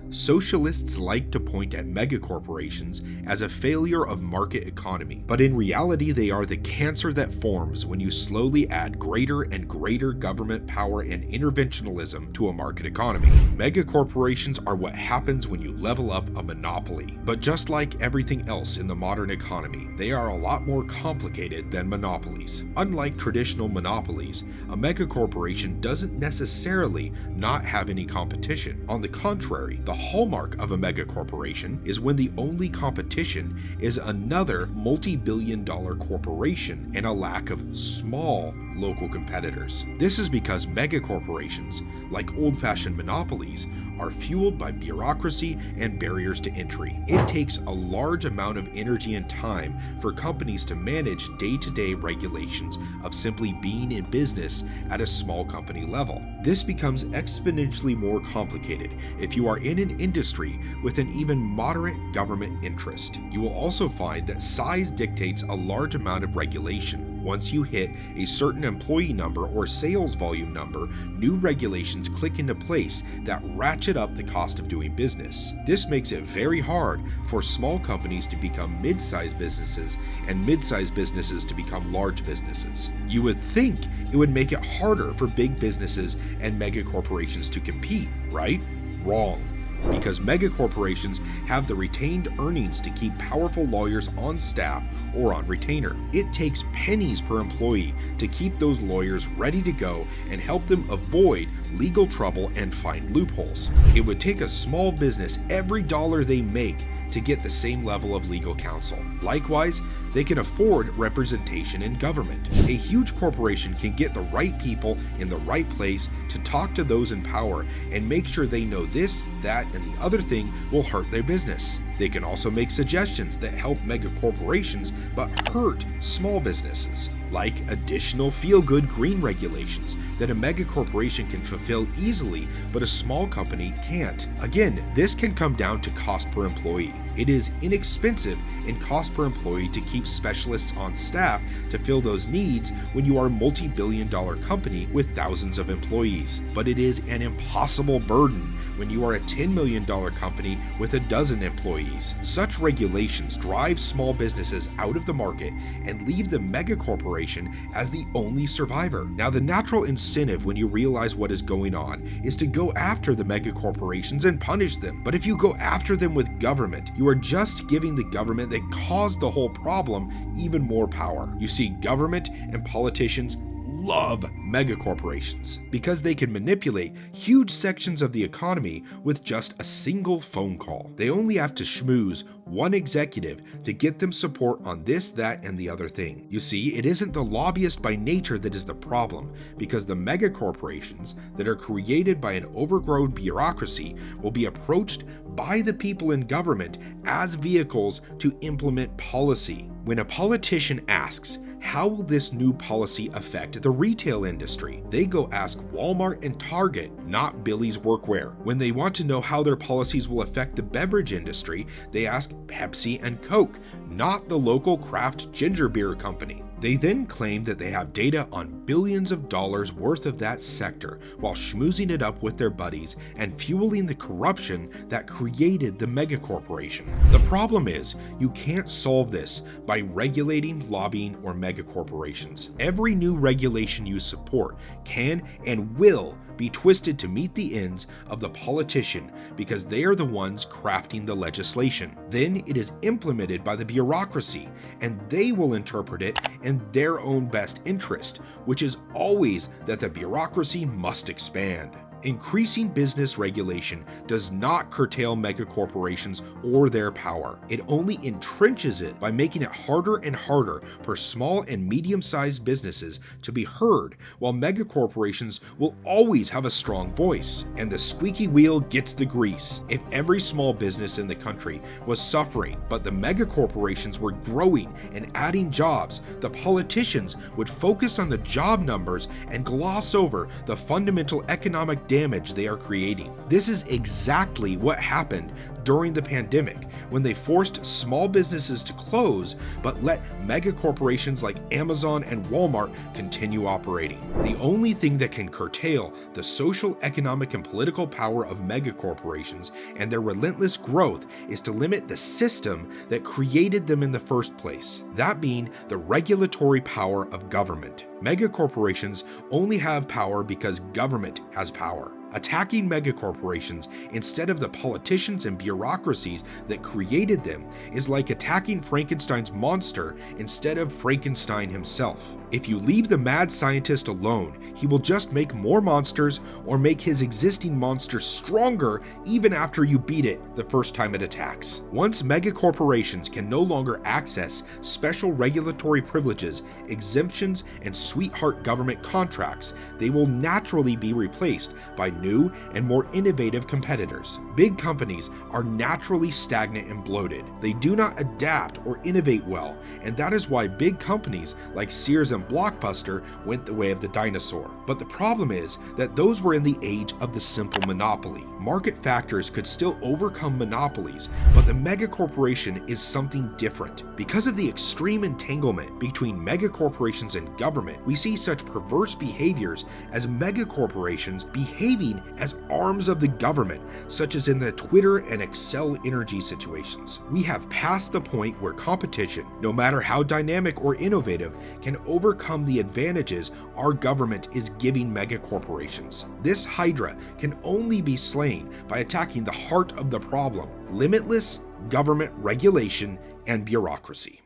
Socialists like to point at megacorporations as a failure of market economy, but in reality they are the cancer that forms when you slowly add greater and greater government power and interventionism to a market economy. Megacorporations are what happens when you level up a monopoly, but just like everything else in the modern economy, they are a lot more complicated than monopolies. Unlike traditional monopolies, a megacorporation doesn't necessarily not have any competition. On the contrary, the hallmark of a megacorporation is when the only competition is another multi-billion-dollar corporation and a lack of small local competitors. This is because megacorporations, like old-fashioned monopolies, are fueled by bureaucracy and barriers to entry. It takes a large amount of energy and time for companies to manage day-to-day regulations of simply being in business at a small company level. This becomes exponentially more complicated if you are in an industry with an even moderate government interest. You will also find that size dictates a large amount of regulation. Once you hit a certain employee number or sales volume number, new regulations click into place that ratchet up the cost of doing business. This makes it very hard for small companies to become mid-sized businesses and mid-sized businesses to become large businesses. You would think it would make it harder for big businesses and megacorporations to compete, right? Wrong. Because megacorporations have the retained earnings to keep powerful lawyers on staff or on retainer. It takes pennies per employee to keep those lawyers ready to go and help them avoid legal trouble and find loopholes. It would take a small business every dollar they make to get the same level of legal counsel. Likewise, they can afford representation in government. A huge corporation can get the right people in the right place to talk to those in power and make sure they know this, that, and the other thing will hurt their business. They can also make suggestions that help megacorporations but hurt small businesses, like additional feel-good green regulations that a megacorporation can fulfill easily but a small company can't. Again, this can come down to cost per employee. It is inexpensive in cost per employee to keep specialists on staff to fill those needs when you are a multi-billion-dollar company with thousands of employees. But it is an impossible burden when you are a $10 million company with a dozen employees. Such regulations drive small businesses out of the market and leave the megacorporation as the only survivor. Now, the natural incentive when you realize what is going on is to go after the megacorporations and punish them. But if you go after them with government, you are just giving the government that caused the whole problem even more power. You see, government and politicians love megacorporations because they can manipulate huge sections of the economy with just a single phone call. They only have to schmooze one executive to get them support on this, that, and the other thing. You see, it isn't the lobbyist by nature that is the problem, because the megacorporations that are created by an overgrown bureaucracy will be approached by the people in government as vehicles to implement policy. When a politician asks, how will this new policy affect the retail industry? They go ask Walmart and Target, not Billy's Workwear. When they want to know how their policies will affect the beverage industry, they ask Pepsi and Coke, not the local craft ginger beer company. They then claim that they have data on billions of dollars worth of that sector while schmoozing it up with their buddies and fueling the corruption that created the megacorporation. The problem is, you can't solve this by regulating, lobbying, or megacorporations. Every new regulation you support can and will be twisted to meet the ends of the politician because they are the ones crafting the legislation. Then it is implemented by the bureaucracy, and they will interpret it in their own best interest, which is always that the bureaucracy must expand. Increasing business regulation does not curtail megacorporations or their power. It only entrenches it by making it harder and harder for small and medium-sized businesses to be heard, while megacorporations will always have a strong voice. And the squeaky wheel gets the grease. If every small business in the country was suffering, but the megacorporations were growing and adding jobs, the politicians would focus on the job numbers and gloss over the fundamental economic damage they are creating. This is exactly what happened during the pandemic, when they forced small businesses to close but let megacorporations like Amazon and Walmart continue operating. The only thing that can curtail the social, economic, and political power of megacorporations and their relentless growth is to limit the system that created them in the first place, that being the regulatory power of government. Megacorporations only have power because government has power. Attacking megacorporations instead of the politicians and bureaucracies that created them is like attacking Frankenstein's monster instead of Frankenstein himself. If you leave the mad scientist alone, he will just make more monsters or make his existing monster stronger even after you beat it the first time it attacks. Once megacorporations can no longer access special regulatory privileges, exemptions, and sweetheart government contracts, they will naturally be replaced by new and more innovative competitors. Big companies are naturally stagnant and bloated. They do not adapt or innovate well, and that is why big companies like Sears and Blockbuster went the way of the dinosaur. But the problem is that those were in the age of the simple monopoly. Market factors could still overcome monopolies, but the megacorporation is something different. Because of the extreme entanglement between megacorporations and government, we see such perverse behaviors as megacorporations behaving as arms of the government, such as in the Twitter and Excel energy situations. We have passed the point where competition, no matter how dynamic or innovative, can overcome the advantages our government is giving megacorporations. This hydra can only be slain by attacking the heart of the problem: limitless government regulation and bureaucracy.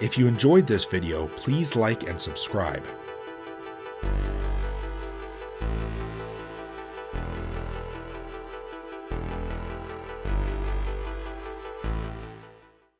If you enjoyed this video, please like and subscribe.